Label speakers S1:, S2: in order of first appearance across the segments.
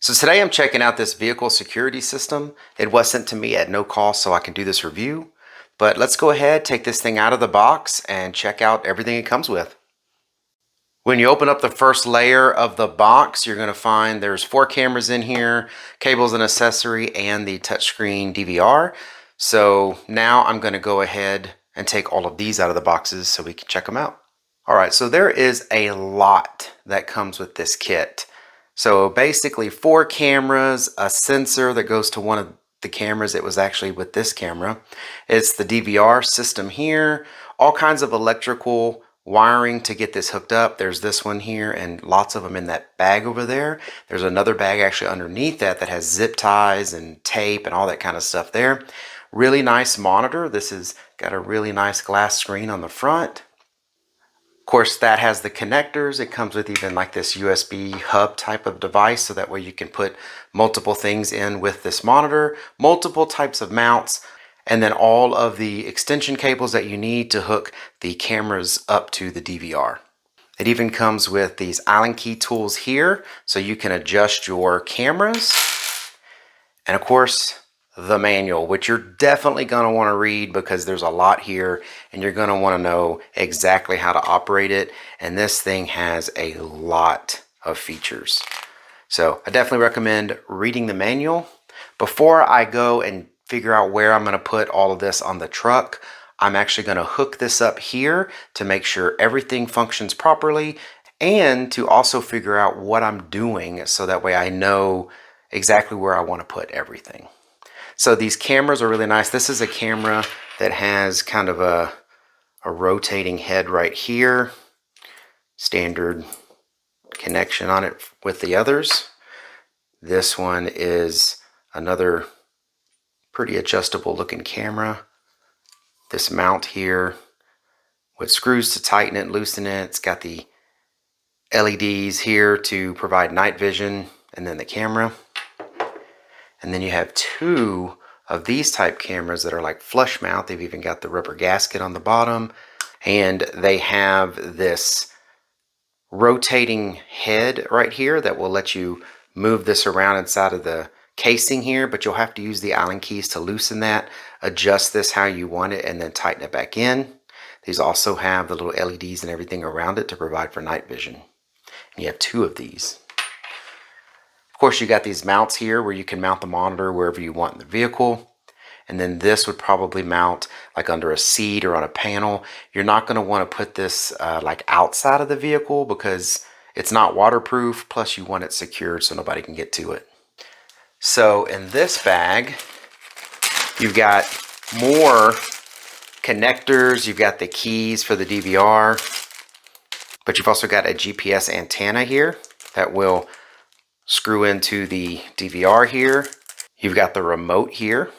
S1: So today I'm checking out this vehicle security system. It was sent to me at no cost so I can do this review. But let's go ahead, take this thing out of the box and check out everything it comes with. When you open up the first layer of the box, you're going to find there's 4 cameras in here, cables and accessory, and the touchscreen DVR. So now I'm going to go ahead and take all of these out of the boxes so we can check them out. All right, so there is a lot that comes with this kit. So basically 4 cameras, a sensor that goes to one of the cameras. It was actually with this camera. It's the DVR system here, all kinds of electrical wiring to get this hooked up. There's this one here and lots of them in that bag over there. There's another bag actually underneath that that has zip ties and tape and all that kind of stuff there. Really nice monitor. This has got a really nice glass screen on the front. Of course, that has the connectors. It comes with even like this USB hub type of device, so that way you can put multiple things in with this monitor, multiple types of mounts, and then all of the extension cables that you need to hook the cameras up to the DVR. It even comes with these Allen key tools here, so you can adjust your cameras. And of course, the manual, which you're definitely going to want to read because there's a lot here and you're going to want to know exactly how to operate it. And this thing has a lot of features. So I definitely recommend reading the manual. Before I go and figure out where I'm going to put all of this on the truck, I'm actually going to hook this up here to make sure everything functions properly and to also figure out what I'm doing so that way I know exactly where I want to put everything. So these cameras are really nice. This is a camera that has kind of a rotating head right here. Standard connection on it with the others. This one is another pretty adjustable looking camera. This mount here with screws to tighten it, loosen it. It's got the LEDs here to provide night vision, and then the camera. And then you have 2 of these type cameras that are like flush mount. They've even got the rubber gasket on the bottom, and they have this rotating head right here that will let you move this around inside of the casing here, but you'll have to use the Allen keys to loosen that, adjust this how you want it, and then tighten it back in. These also have the little LEDs and everything around it to provide for night vision. And you have 2 of these. Of course, you got these mounts here where you can mount the monitor wherever you want in the vehicle. And then this would probably mount like under a seat or on a panel. You're not going to want to put this like outside of the vehicle because it's not waterproof. Plus you want it secured so nobody can get to it. So in this bag, you've got more connectors. You've got the keys for the DVR, but you've also got a GPS antenna here that will screw into the DVR here. You've got the remote here,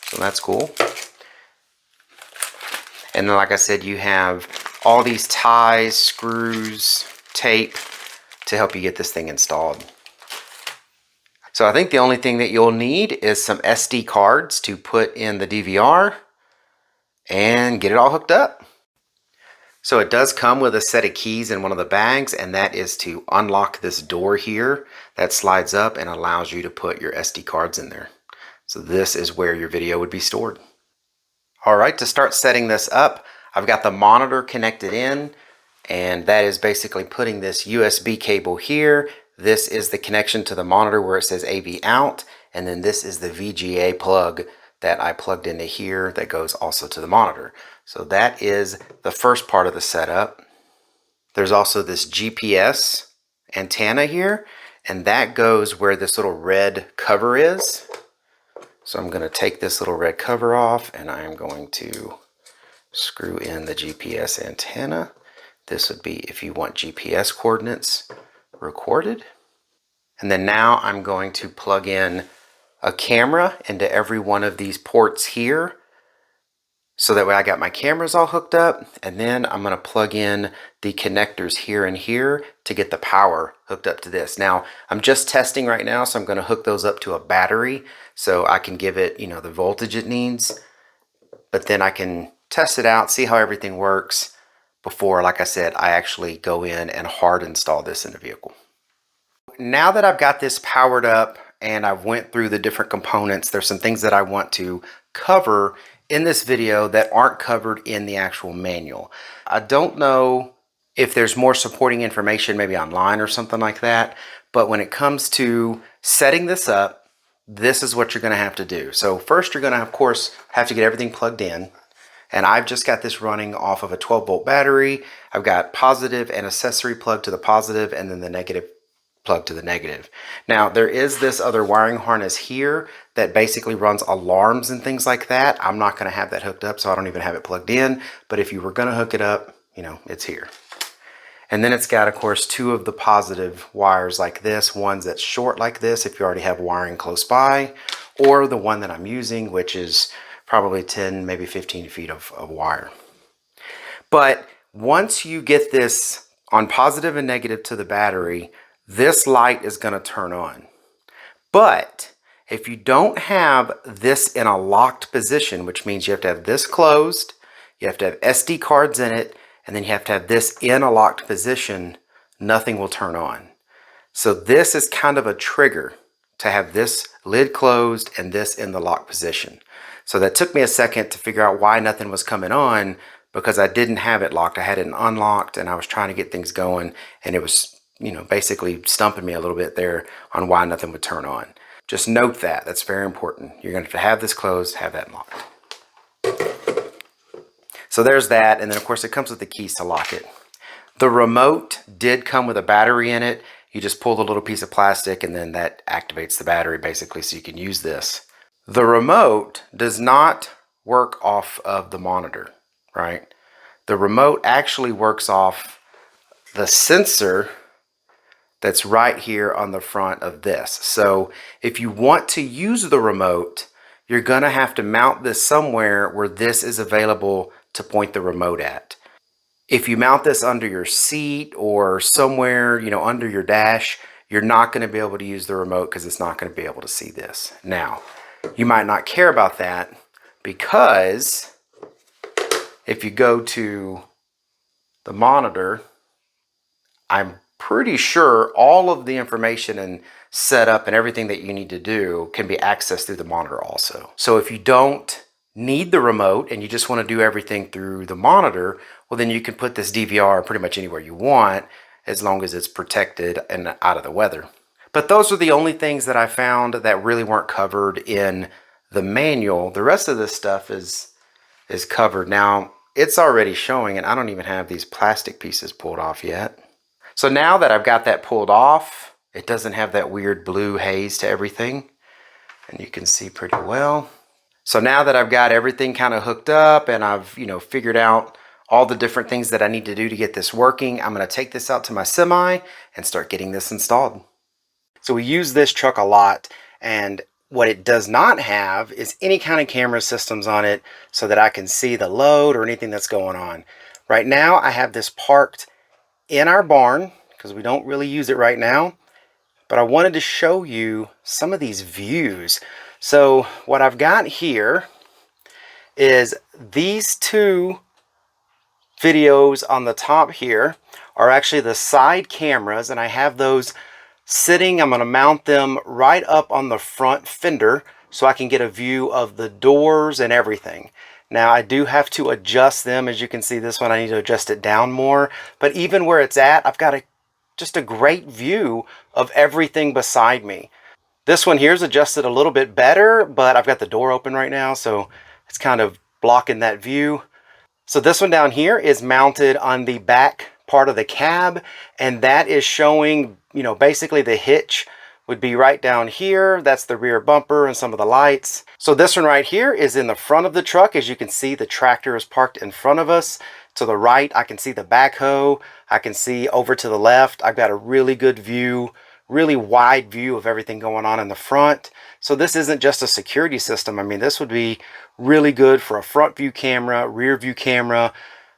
S1: so that's cool. And then like I said, you have all these ties, screws, tape to help you get this thing installed. So I think the only thing that you'll need is some SD cards to put in the DVR and get it all hooked up. So it does come with a set of keys in one of the bags, and that is to unlock this door here that slides up and allows you to put your SD cards in there. So this is where your video would be stored. All right, to start setting this up, I've got the monitor connected in, and that is basically putting this USB cable here. This is the connection to the monitor where it says AV out, and then this is the VGA plug that I plugged into here that goes also to the monitor. So that is the first part of the setup. There's also this GPS antenna here, and that goes where this little red cover is. So I'm going to take this little red cover off, and I am going to screw in the GPS antenna. This would be if you want GPS coordinates recorded. And then now I'm going to plug in a camera into every one of these ports here. So that way I got my cameras all hooked up, and then I'm going to plug in the connectors here and here to get the power hooked up to this. Now, I'm just testing right now, so I'm going to hook those up to a battery so I can give it, the voltage it needs. But then I can test it out, see how everything works before, like I said, I actually go in and hard install this in the vehicle. now that I've got this powered up and I've went through the different components, there's some things that I want to cover in this video that aren't covered in the actual manual. I don't know if there's more supporting information maybe online or something like that, but when it comes to setting this up, this is what you're going to have to do. So first you're going to, of course, have to get everything plugged in. And I've just got this running off of a 12-volt battery. I've got positive and accessory plug to the positive and then the negative plug to the negative. Now there is this other wiring harness here that basically runs alarms and things like that. I'm not going to have that hooked up, so I don't even have it plugged in. But if you were going to hook it up, you know, it's here. And then it's got, of course, two of the positive wires like this. One's that's short like this if you already have wiring close by, or the one that I'm using, which is probably 10, maybe 15 feet of wire. But once you get this on positive and negative to the battery, this light is going to turn on. But if you don't have this in a locked position, which means you have to have this closed, you have to have SD cards in it, and then you have to have this in a locked position, nothing will turn on. So this is kind of a trigger to have this lid closed and this in the locked position. So that took me a second to figure out why nothing was coming on, because I didn't have it locked. I had it unlocked and I was trying to get things going, and it was, you know, basically stumping me a little bit there on why nothing would turn on. Just note that. That's very important. You're going to have this closed, have that locked. So there's that, and then of course it comes with the keys to lock it. The remote did come with a battery in it. You just pull the little piece of plastic and then that activates the battery basically so you can use this. The remote does not work off of the monitor, right? The remote actually works off the sensor that's right here on the front of this. So if you want to use the remote, you're gonna have to mount this somewhere where this is available to point the remote at. If you mount this under your seat or somewhere, you know, under your dash, you're not gonna be able to use the remote because it's not gonna be able to see this. Now, you might not care about that because if you go to the monitor, I'm pretty sure all of the information and setup and everything that you need to do can be accessed through the monitor also. So if you don't need the remote and you just want to do everything through the monitor, well then you can put this DVR pretty much anywhere you want as long as it's protected and out of the weather. But those are the only things that I found that really weren't covered in the manual. The rest of this stuff is covered. Now, it's already showing, and I don't even have these plastic pieces pulled off yet. So now that I've got that pulled off, it doesn't have that weird blue haze to everything, and you can see pretty well. So now that I've got everything kind of hooked up and I've, you know, figured out all the different things that I need to do to get this working, I'm going to take this out to my semi and start getting this installed. So we use this truck a lot, and what it does not have is any kind of camera systems on it so that I can see the load or anything that's going on. Right now I have this parked in our barn because we don't really use it right now, but I wanted to show you some of these views. So what I've got here is these two videos on the top here are actually the side cameras, and I have those sitting. I'm going to mount them right up on the front fender so I can get a view of the doors and everything. Now I do have to adjust them. As you can see, this one I need to adjust it down more, but even where it's at, I've got just a great view of everything beside me. This one here is adjusted a little bit better, but I've got the door open right now, so it's kind of blocking that view. So this one down here is mounted on the back part of the cab, and that is showing, you know, basically the hitch would be right down here. That's the rear bumper and some of the lights. So this one right here is in the front of the truck. As you can see, the tractor is parked in front of us. To the right, I can see the backhoe. I can see over to the left. I've got a really good view, really wide view of everything going on in the front. So this isn't just a security system. I mean, this would be really good for a front view camera, rear view camera.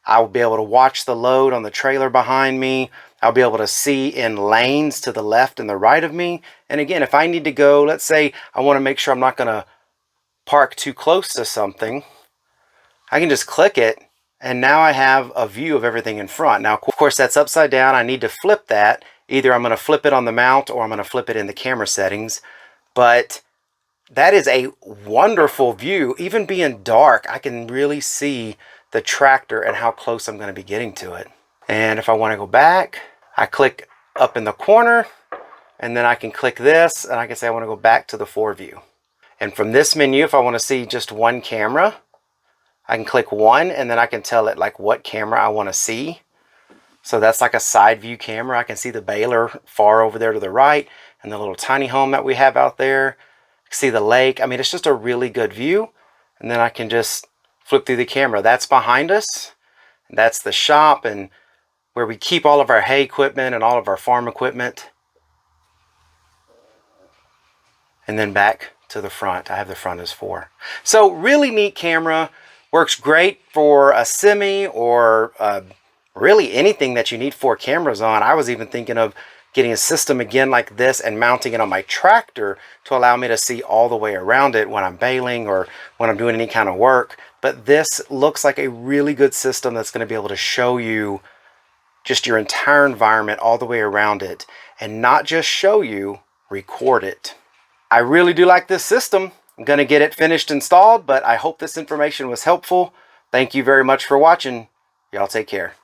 S1: I will be able to watch the load on the trailer behind me. I'll be able to see in lanes to the left and the right of me. And again, if I need to go, let's say I want to make sure I'm not going to park too close to something, I can just click it, and now I have a view of everything in front. Now, of course, that's upside down. I need to flip that. Either I'm going to flip it on the mount or I'm going to flip it in the camera settings. But that is a wonderful view. Even being dark, I can really see the tractor and how close I'm going to be getting to it. And if I want to go back, I click up in the corner, and then I can click this, and I can say I want to go back to the 4 view. And from this menu, if I want to see just one camera, I can click 1, and then I can tell it like what camera I want to see. So that's like a side view camera. I can see the baler far over there to the right, and the little tiny home that we have out there. See the lake. I mean, it's just a really good view. And then I can just flip through the camera. That's behind us. That's the shop and where we keep all of our hay equipment and all of our farm equipment. And then back to the front. I have the front as 4. So really neat camera. Works great for a semi or really anything that you need 4 cameras on. I was even thinking of getting a system again like this and mounting it on my tractor to allow me to see all the way around it when I'm baling or when I'm doing any kind of work. But this looks like a really good system that's going to be able to show you just your entire environment all the way around it, and not just show you, record it. I really do like this system. I'm going to get it finished installed, but I hope this information was helpful. Thank you very much for watching. Y'all take care.